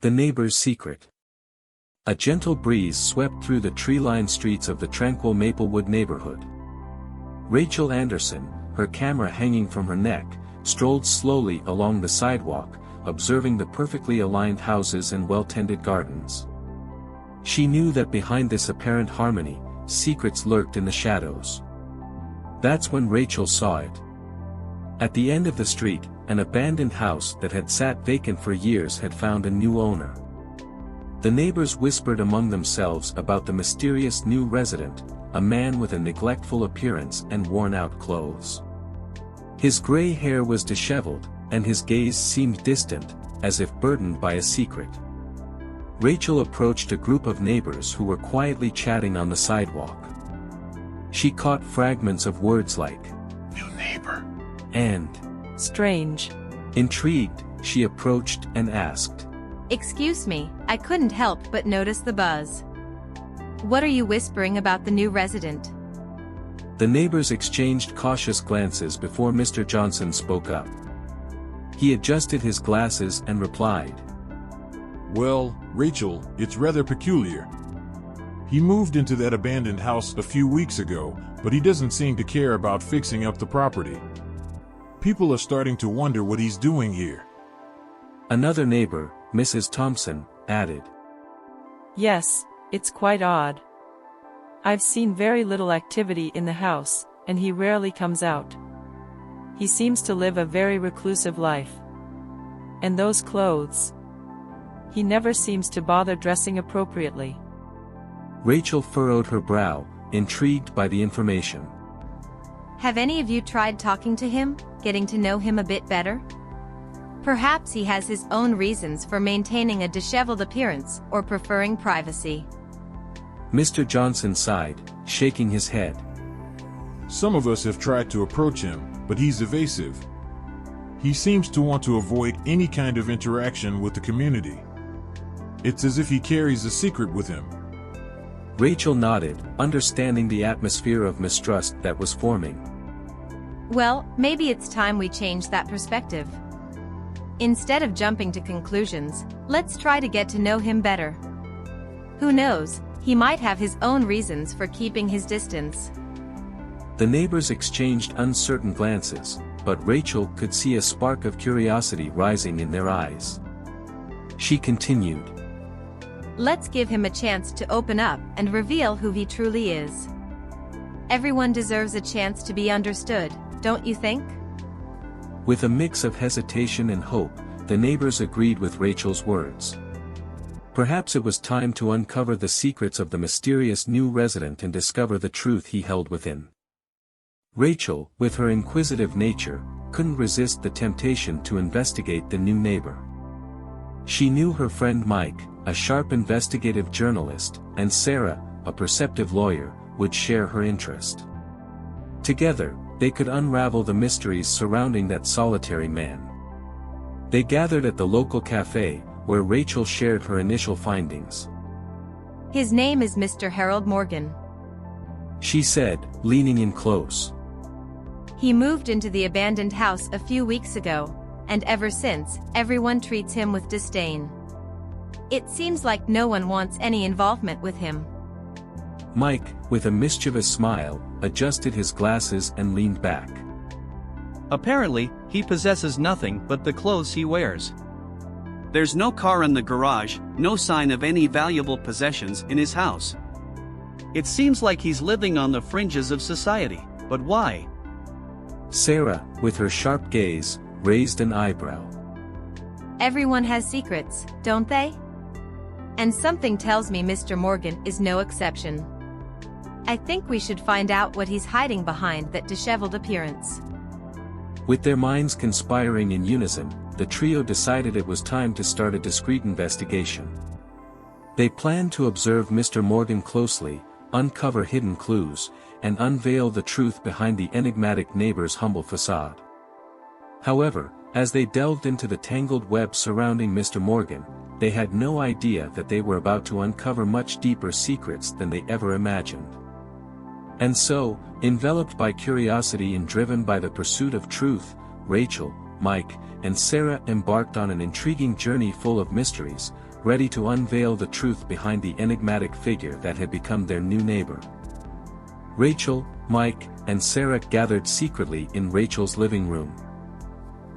The neighbor's secret. A gentle breeze swept through the tree-lined streets of the tranquil Maplewood neighborhood. Rachel Anderson, her camera hanging from her neck, strolled slowly along the sidewalk, observing the perfectly aligned houses and well-tended gardens. She knew that behind this apparent harmony, secrets lurked in the shadows. That's when Rachel saw it. At the end of the street, an abandoned house that had sat vacant for years had found a new owner. The neighbors whispered among themselves about the mysterious new resident, a man with a neglectful appearance and worn-out clothes. His gray hair was disheveled, and his gaze seemed distant, as if burdened by a secret. Rachel approached a group of neighbors who were quietly chatting on the sidewalk. She caught fragments of words like, "new neighbor," and "strange." Intrigued, she approached and asked, "Excuse me, I couldn't help but notice the buzz. What are you whispering about the new resident?" The neighbors exchanged cautious glances before Mr. Johnson spoke up. He adjusted his glasses and replied, "Well, Rachel, it's rather peculiar. He moved into that abandoned house a few weeks ago, but he doesn't seem to care about fixing up the property. People are starting to wonder what he's doing here." Another neighbor, Mrs. Thompson, added, "Yes, it's quite odd. I've seen very little activity in the house, and he rarely comes out. He seems to live a very reclusive life. And those clothes. He never seems to bother dressing appropriately." Rachel furrowed her brow, intrigued by the information. Have any of you tried talking to him, getting to know him a bit better? Perhaps he has his own reasons for maintaining a disheveled appearance or preferring privacy. Mr. Johnson sighed, shaking his head. "Some of us have tried to approach him, but he's evasive. He seems to want to avoid any kind of interaction with the community. It's as if he carries a secret with him." Rachel nodded, understanding the atmosphere of mistrust that was forming. Well, maybe it's time we change that perspective. Instead of jumping to conclusions, let's try to get to know him better. Who knows, he might have his own reasons for keeping his distance. The neighbors exchanged uncertain glances, but Rachel could see a spark of curiosity rising in their eyes. She continued, Let's give him a chance to open up and reveal who he truly is. Everyone deserves a chance to be understood, don't you think? With a mix of hesitation and hope, the neighbors agreed with Rachel's words. Perhaps it was time to uncover the secrets of the mysterious new resident and discover the truth he held within. Rachel, with her inquisitive nature, couldn't resist the temptation to investigate the new neighbor. She knew her friend Mike, a sharp investigative journalist, and Sarah, a perceptive lawyer, would share her interest. Together, they could unravel the mysteries surrounding that solitary man. They gathered at the local cafe, where Rachel shared her initial findings. His name is Mr. Harold Morgan, she said, leaning in close. He moved into the abandoned house a few weeks ago, and ever since, everyone treats him with disdain. It seems like no one wants any involvement with him. Mike, with a mischievous smile, adjusted his glasses and leaned back. Apparently, he possesses nothing but the clothes he wears. There's no car in the garage, no sign of any valuable possessions in his house. It seems like he's living on the fringes of society, but why? Sarah, with her sharp gaze, raised an eyebrow. Everyone has secrets, don't they? And something tells me Mr. Morgan is no exception. I think we should find out what he's hiding behind that disheveled appearance. With their minds conspiring in unison, the trio decided it was time to start a discreet investigation. They planned to observe Mr. Morgan closely, uncover hidden clues, and unveil the truth behind the enigmatic neighbor's humble facade. However, as they delved into the tangled web surrounding Mr. Morgan, they had no idea that they were about to uncover much deeper secrets than they ever imagined. And so, enveloped by curiosity and driven by the pursuit of truth, Rachel, Mike, and Sarah embarked on an intriguing journey full of mysteries, ready to unveil the truth behind the enigmatic figure that had become their new neighbor. Rachel, Mike, and Sarah gathered secretly in Rachel's living room.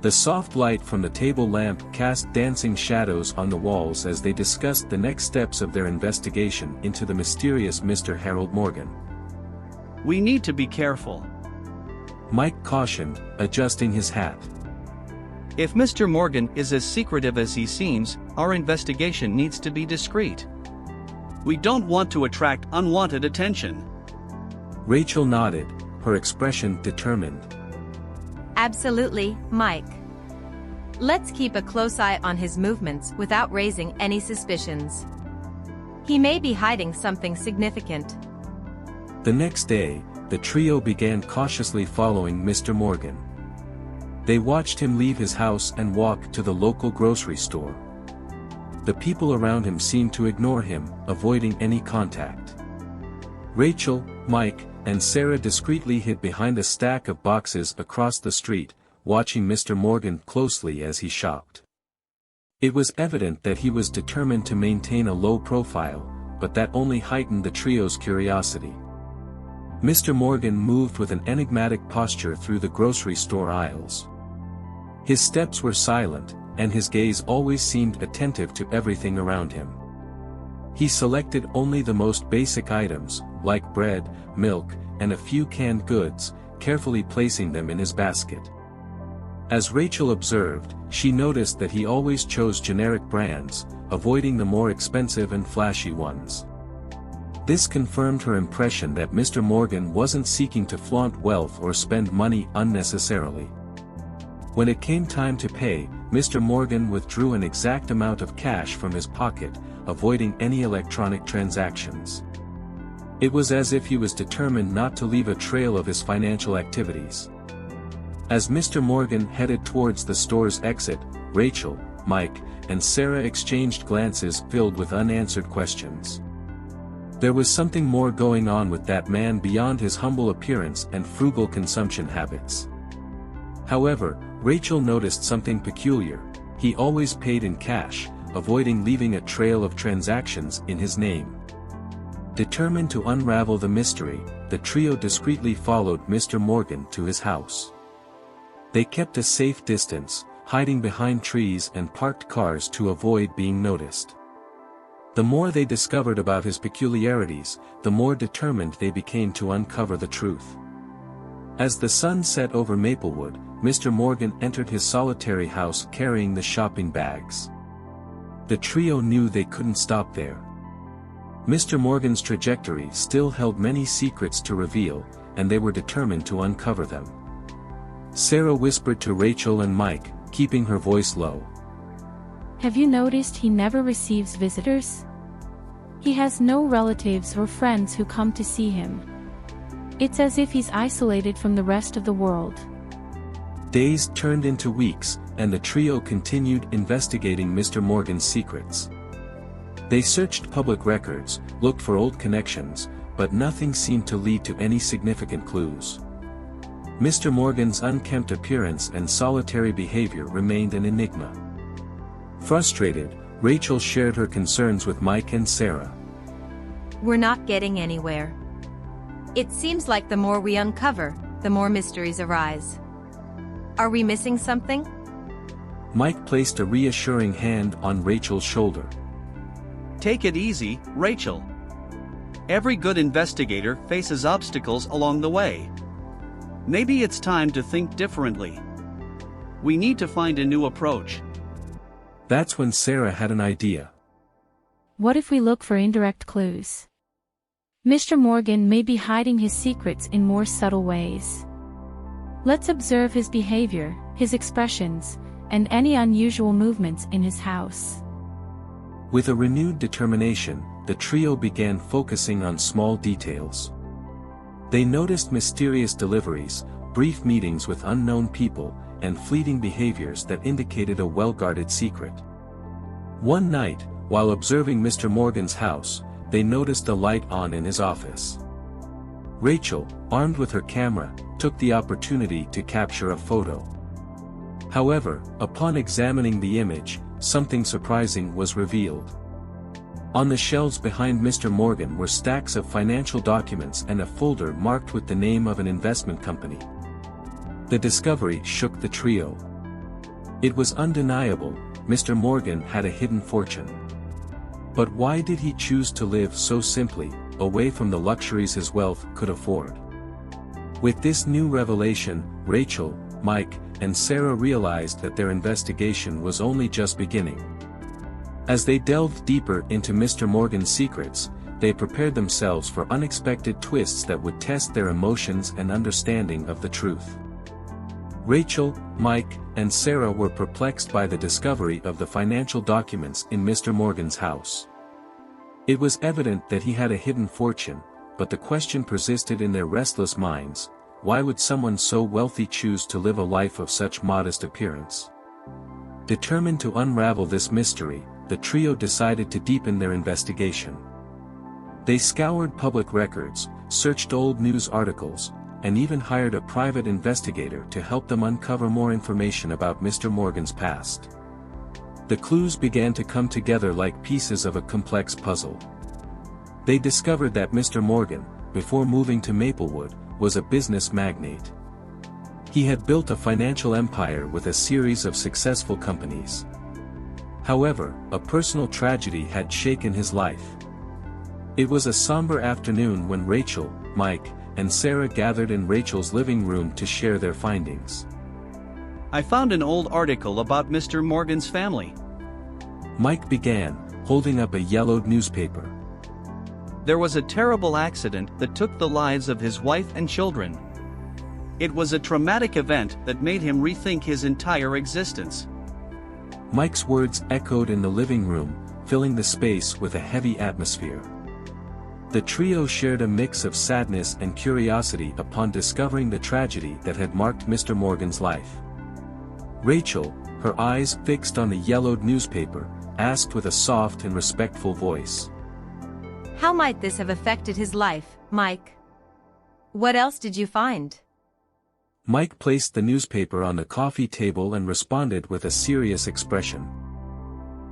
The soft light from the table lamp cast dancing shadows on the walls as they discussed the next steps of their investigation into the mysterious Mr. Harold Morgan. We need to be careful. Mike cautioned, adjusting his hat. If Mr. Morgan is as secretive as he seems, our investigation needs to be discreet. We don't want to attract unwanted attention. Rachel nodded, her expression determined. Absolutely, Mike. Let's keep a close eye on his movements without raising any suspicions. He may be hiding something significant. The next day, the trio began cautiously following Mr. Morgan. They watched him leave his house and walk to the local grocery store. The people around him seemed to ignore him, avoiding any contact. Rachel, Mike, and Sarah discreetly hid behind a stack of boxes across the street, watching Mr. Morgan closely as he shopped. It was evident that he was determined to maintain a low profile, but that only heightened the trio's curiosity. Mr. Morgan moved with an enigmatic posture through the grocery store aisles. His steps were silent, and his gaze always seemed attentive to everything around him. He selected only the most basic items, like bread, milk, and a few canned goods, carefully placing them in his basket. As Rachel observed, she noticed that he always chose generic brands, avoiding the more expensive and flashy ones. This confirmed her impression that Mr. Morgan wasn't seeking to flaunt wealth or spend money unnecessarily. When it came time to pay, Mr. Morgan withdrew an exact amount of cash from his pocket, avoiding any electronic transactions. It was as if he was determined not to leave a trail of his financial activities. As Mr. Morgan headed towards the store's exit, Rachel, Mike, and Sarah exchanged glances filled with unanswered questions. There was something more going on with that man beyond his humble appearance and frugal consumption habits. However, Rachel noticed something peculiar. He always paid in cash, avoiding leaving a trail of transactions in his name. Determined to unravel the mystery, the trio discreetly followed Mr. Morgan to his house. They kept a safe distance, hiding behind trees and parked cars to avoid being noticed. The more they discovered about his peculiarities, the more determined they became to uncover the truth. As the sun set over Maplewood, Mr. Morgan entered his solitary house carrying the shopping bags. The trio knew they couldn't stop there. Mr. Morgan's trajectory still held many secrets to reveal, and they were determined to uncover them. Sarah whispered to Rachel and Mike, keeping her voice low. Have you noticed he never receives visitors? He has no relatives or friends who come to see him. It's as if he's isolated from the rest of the world. Days turned into weeks, and the trio continued investigating Mr. Morgan's secrets. They searched public records, looked for old connections, but nothing seemed to lead to any significant clues. Mr. Morgan's unkempt appearance and solitary behavior remained an enigma. Frustrated, Rachel shared her concerns with Mike and Sarah. We're not getting anywhere. It seems like the more we uncover, the more mysteries arise. Are we missing something? Mike placed a reassuring hand on Rachel's shoulder. Take it easy, Rachel. Every good investigator faces obstacles along the way. Maybe it's time to think differently. We need to find a new approach. That's when Sarah had an idea. What if we look for indirect clues? Mr. Morgan may be hiding his secrets in more subtle ways. Let's observe his behavior, his expressions, and any unusual movements in his house. With a renewed determination, the trio began focusing on small details. They noticed mysterious deliveries, brief meetings with unknown people, and fleeting behaviors that indicated a well-guarded secret. One night, while observing Mr. Morgan's house, they noticed a light on in his office. Rachel, armed with her camera, took the opportunity to capture a photo. However, upon examining the image, something surprising was revealed. On the shelves behind Mr. Morgan were stacks of financial documents and a folder marked with the name of an investment company. The discovery shook the trio. It was undeniable, Mr. Morgan had a hidden fortune. But why did he choose to live so simply, away from the luxuries his wealth could afford? With this new revelation, Rachel, Mike, and Sarah realized that their investigation was only just beginning. As they delved deeper into Mr. Morgan's secrets, they prepared themselves for unexpected twists that would test their emotions and understanding of the truth. Rachel, Mike, and Sarah were perplexed by the discovery of the financial documents in Mr. Morgan's house. It was evident that he had a hidden fortune, but the question persisted in their restless minds: why would someone so wealthy choose to live a life of such modest appearance? Determined to unravel this mystery, the trio decided to deepen their investigation. They scoured public records, searched old news articles, and even hired a private investigator to help them uncover more information about Mr. Morgan's past. The clues began to come together like pieces of a complex puzzle. They discovered that Mr. Morgan, before moving to Maplewood, was a business magnate. He had built a financial empire with a series of successful companies. However, a personal tragedy had shaken his life. It was a somber afternoon when Rachel, Mike, and Sarah gathered in Rachel's living room to share their findings. I found an old article about Mr. Morgan's family. Mike began, holding up a yellowed newspaper. There was a terrible accident that took the lives of his wife and children. It was a traumatic event that made him rethink his entire existence. Mike's words echoed in the living room, filling the space with a heavy atmosphere. The trio shared a mix of sadness and curiosity upon discovering the tragedy that had marked Mr. Morgan's life. Rachel, her eyes fixed on the yellowed newspaper, asked with a soft and respectful voice, How might this have affected his life, Mike? What else did you find? Mike placed the newspaper on the coffee table and responded with a serious expression.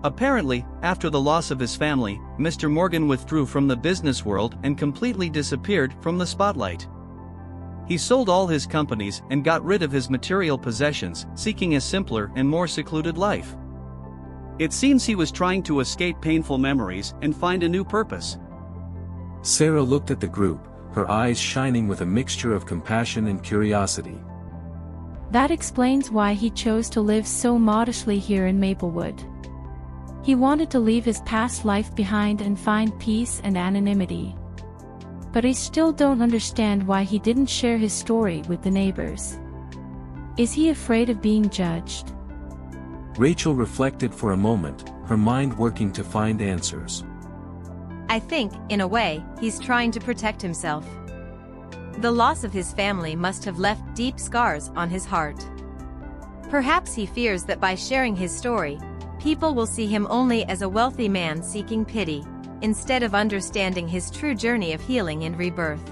Apparently, after the loss of his family, Mr. Morgan withdrew from the business world and completely disappeared from the spotlight. He sold all his companies and got rid of his material possessions, seeking a simpler and more secluded life. It seems he was trying to escape painful memories and find a new purpose. Sarah looked at the group, her eyes shining with a mixture of compassion and curiosity. That explains why he chose to live so modestly here in Maplewood. He wanted to leave his past life behind and find peace and anonymity. But I still don't understand why he didn't share his story with the neighbors. Is he afraid of being judged? Rachel reflected for a moment, her mind working to find answers. I think, in a way, he's trying to protect himself. The loss of his family must have left deep scars on his heart. Perhaps he fears that by sharing his story, people will see him only as a wealthy man seeking pity, instead of understanding his true journey of healing and rebirth.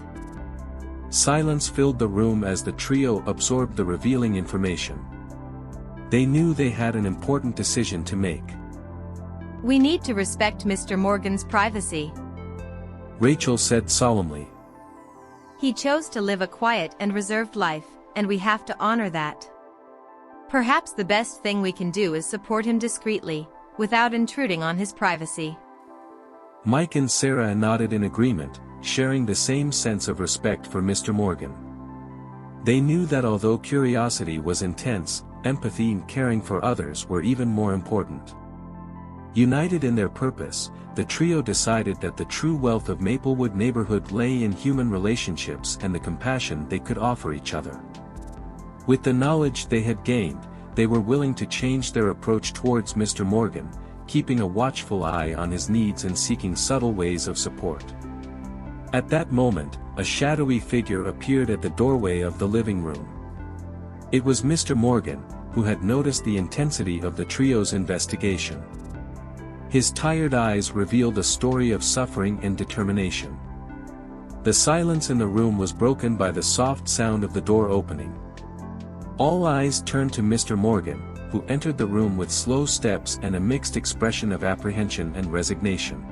Silence filled the room as the trio absorbed the revealing information. They knew they had an important decision to make. We need to respect Mr. Morgan's privacy. Rachel said solemnly. He chose to live a quiet and reserved life, and we have to honor that. Perhaps the best thing we can do is support him discreetly, without intruding on his privacy. Mike and Sarah nodded in agreement, sharing the same sense of respect for Mr. Morgan. They knew that although curiosity was intense, empathy and caring for others were even more important. United in their purpose, the trio decided that the true wealth of Maplewood neighborhood lay in human relationships and the compassion they could offer each other. With the knowledge they had gained, they were willing to change their approach towards Mr. Morgan, keeping a watchful eye on his needs and seeking subtle ways of support. At that moment, a shadowy figure appeared at the doorway of the living room. It was Mr. Morgan, who had noticed the intensity of the trio's investigation. His tired eyes revealed a story of suffering and determination. The silence in the room was broken by the soft sound of the door opening. All eyes turned to Mr. Morgan, who entered the room with slow steps and a mixed expression of apprehension and resignation.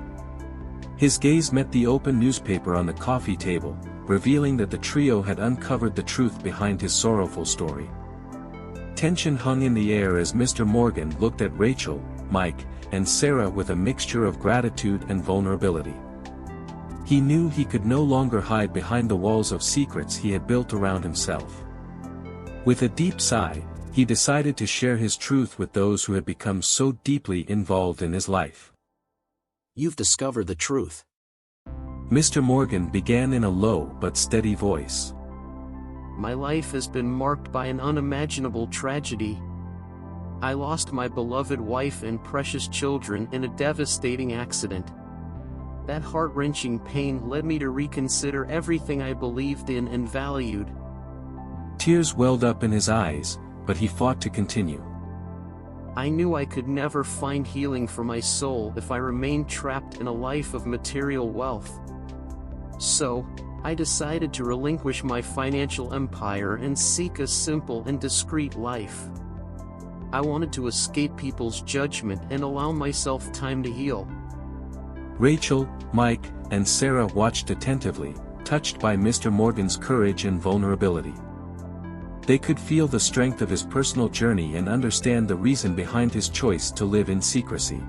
His gaze met the open newspaper on the coffee table, revealing that the trio had uncovered the truth behind his sorrowful story. Tension hung in the air as Mr. Morgan looked at Rachel, Mike, and Sarah with a mixture of gratitude and vulnerability. He knew he could no longer hide behind the walls of secrets he had built around himself. With a deep sigh, he decided to share his truth with those who had become so deeply involved in his life. You've discovered the truth. Mr. Morgan began in a low but steady voice. My life has been marked by an unimaginable tragedy. I lost my beloved wife and precious children in a devastating accident. That heart-wrenching pain led me to reconsider everything I believed in and valued. Tears welled up in his eyes, but he fought to continue. I knew I could never find healing for my soul if I remained trapped in a life of material wealth. So, I decided to relinquish my financial empire and seek a simple and discreet life. I wanted to escape people's judgment and allow myself time to heal. Rachel, Mike, and Sarah watched attentively, touched by Mr. Morgan's courage and vulnerability. They could feel the strength of his personal journey and understand the reason behind his choice to live in secrecy.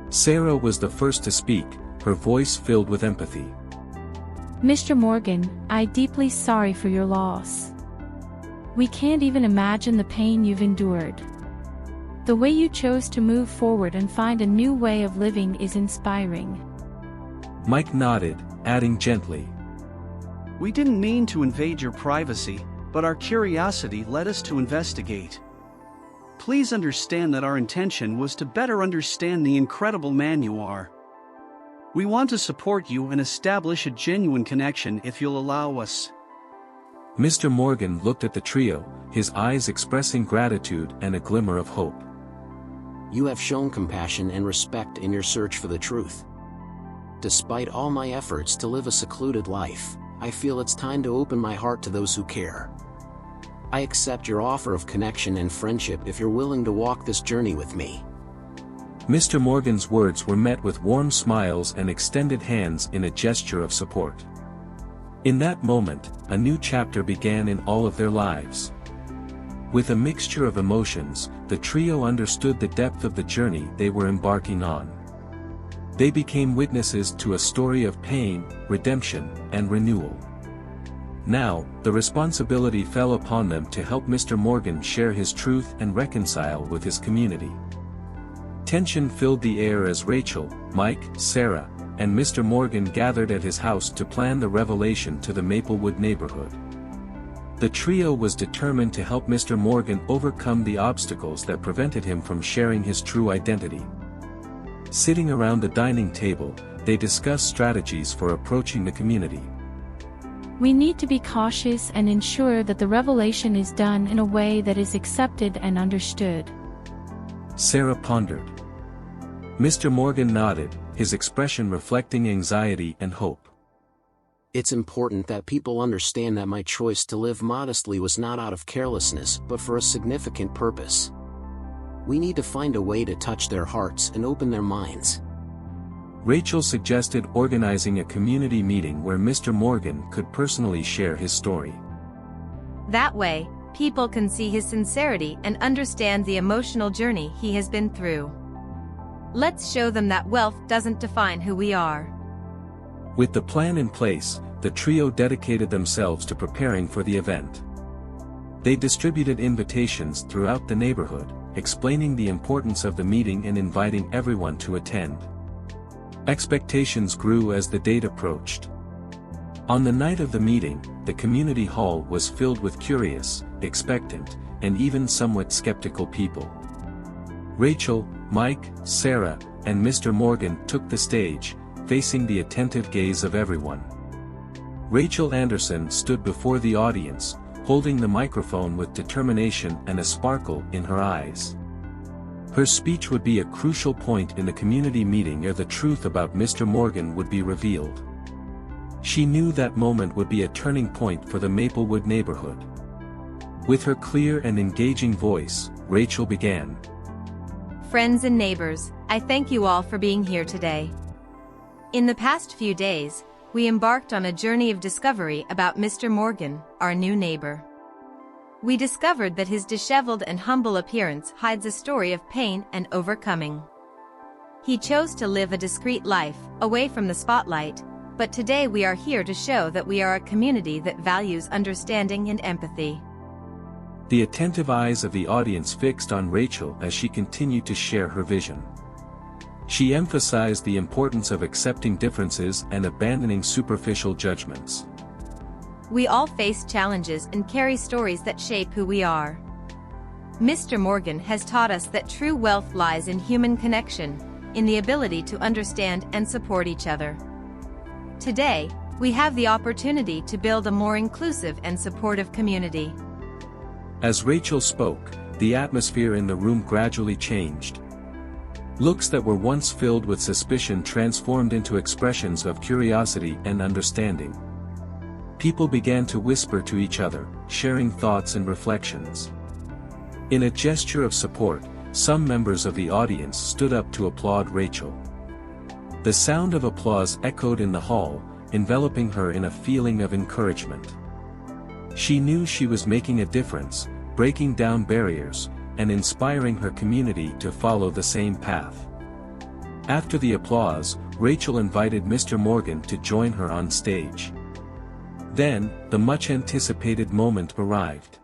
Sarah was the first to speak, her voice filled with empathy. Mr. Morgan, I'm deeply sorry for your loss. We can't even imagine the pain you've endured. The way you chose to move forward and find a new way of living is inspiring. Mike nodded, adding gently. We didn't mean to invade your privacy, but our curiosity led us to investigate. Please understand that our intention was to better understand the incredible man you are. We want to support you and establish a genuine connection if you'll allow us. Mr. Morgan looked at the trio, his eyes expressing gratitude and a glimmer of hope. You have shown compassion and respect in your search for the truth. Despite all my efforts to live a secluded life, I feel it's time to open my heart to those who care. I accept your offer of connection and friendship if you're willing to walk this journey with me. Mr. Morgan's words were met with warm smiles and extended hands in a gesture of support. In that moment, a new chapter began in all of their lives. With a mixture of emotions, the trio understood the depth of the journey they were embarking on. They became witnesses to a story of pain, redemption, and renewal. Now, the responsibility fell upon them to help Mr. Morgan share his truth and reconcile with his community. Tension filled the air as Rachel, Mike, Sarah, and Mr. Morgan gathered at his house to plan the revelation to the Maplewood neighborhood. The trio was determined to help Mr. Morgan overcome the obstacles that prevented him from sharing his true identity. Sitting around the dining table, they discussed strategies for approaching the community. We need to be cautious and ensure that the revelation is done in a way that is accepted and understood. Sarah pondered. Mr. Morgan nodded, his expression reflecting anxiety and hope. It's important that people understand that my choice to live modestly was not out of carelessness but for a significant purpose. We need to find a way to touch their hearts and open their minds. Rachel suggested organizing a community meeting where Mr. Morgan could personally share his story. That way, people can see his sincerity and understand the emotional journey he has been through. Let's show them that wealth doesn't define who we are. With the plan in place, the trio dedicated themselves to preparing for the event. They distributed invitations throughout the neighborhood, explaining the importance of the meeting and inviting everyone to attend. Expectations grew as the date approached. On the night of the meeting, the community hall was filled with curious, expectant, and even somewhat skeptical people. Rachel, Mike, Sarah, and Mr. Morgan took the stage, facing the attentive gaze of everyone. Rachel Anderson stood before the audience, holding the microphone with determination and a sparkle in her eyes. Her speech would be a crucial point in the community meeting ere the truth about Mr. Morgan would be revealed. She knew that moment would be a turning point for the Maplewood neighborhood. With her clear and engaging voice, Rachel began. Friends and neighbors, I thank you all for being here today. In the past few days, we embarked on a journey of discovery about Mr. Morgan, our new neighbor. We discovered that his disheveled and humble appearance hides a story of pain and overcoming. He chose to live a discreet life, away from the spotlight, but today we are here to show that we are a community that values understanding and empathy. The attentive eyes of the audience fixed on Rachel as she continued to share her vision. She emphasized the importance of accepting differences and abandoning superficial judgments. We all face challenges and carry stories that shape who we are. Mr. Morgan has taught us that true wealth lies in human connection, in the ability to understand and support each other. Today, we have the opportunity to build a more inclusive and supportive community. As Rachel spoke, the atmosphere in the room gradually changed. Looks that were once filled with suspicion transformed into expressions of curiosity and understanding. People began to whisper to each other, sharing thoughts and reflections. In a gesture of support, some members of the audience stood up to applaud Rachel. The sound of applause echoed in the hall, enveloping her in a feeling of encouragement. She knew she was making a difference, breaking down barriers, and inspiring her community to follow the same path. After the applause, Rachel invited Mr. Morgan to join her on stage. Then, the much-anticipated moment arrived.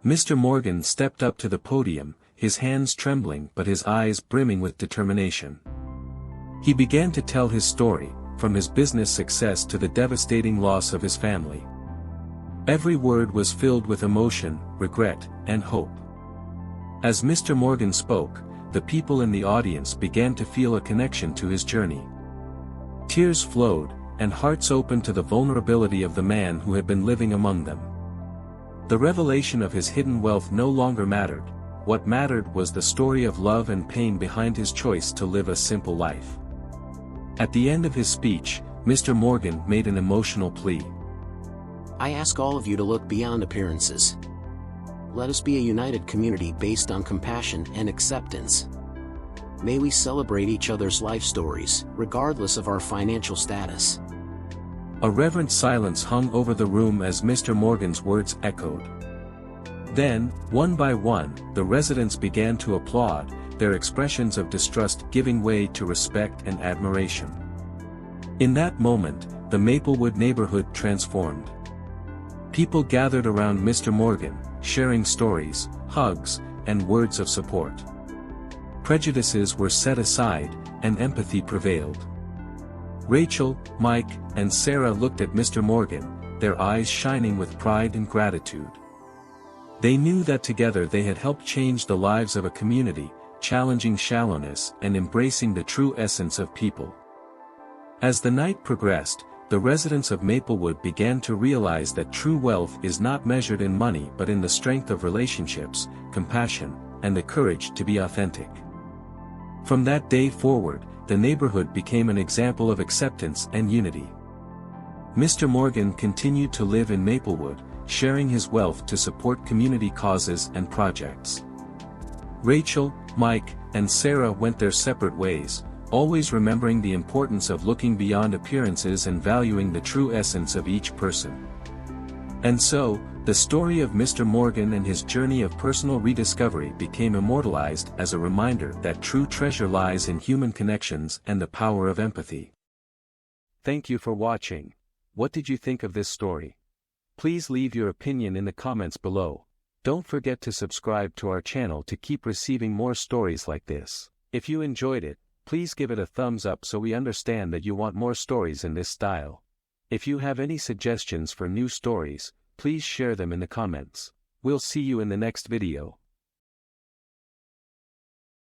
Mr. Morgan stepped up to the podium, his hands trembling but his eyes brimming with determination. He began to tell his story, from his business success to the devastating loss of his family. Every word was filled with emotion, regret, and hope. As Mr. Morgan spoke, the people in the audience began to feel a connection to his journey. Tears flowed, and hearts opened to the vulnerability of the man who had been living among them. The revelation of his hidden wealth no longer mattered. What mattered was the story of love and pain behind his choice to live a simple life. At the end of his speech, Mr. Morgan made an emotional plea. I ask all of you to look beyond appearances. Let us be a united community based on compassion and acceptance. May we celebrate each other's life stories, regardless of our financial status. A reverent silence hung over the room as Mr. Morgan's words echoed. Then, one by one, the residents began to applaud, their expressions of distrust giving way to respect and admiration. In that moment, the Maplewood neighborhood transformed. People gathered around Mr. Morgan, sharing stories, hugs, and words of support. Prejudices were set aside, and empathy prevailed. Rachel, Mike, and Sarah looked at Mr. Morgan, their eyes shining with pride and gratitude. They knew that together they had helped change the lives of a community, challenging shallowness and embracing the true essence of people. As the night progressed, the residents of Maplewood began to realize that true wealth is not measured in money but in the strength of relationships, compassion, and the courage to be authentic. From that day forward, the neighborhood became an example of acceptance and unity. Mr. Morgan continued to live in Maplewood, sharing his wealth to support community causes and projects. Rachel, Mike, and Sarah went their separate ways, always remembering the importance of looking beyond appearances and valuing the true essence of each person. And so, the story of Mr. Morgan and his journey of personal rediscovery became immortalized as a reminder that true treasure lies in human connections and the power of empathy. Thank you for watching. What did you think of this story? Please leave your opinion in the comments below. Don't forget to subscribe to our channel to keep receiving more stories like this. If you enjoyed it, please give it a thumbs up so we understand that you want more stories in this style. If you have any suggestions for new stories, please share them in the comments. We'll see you in the next video.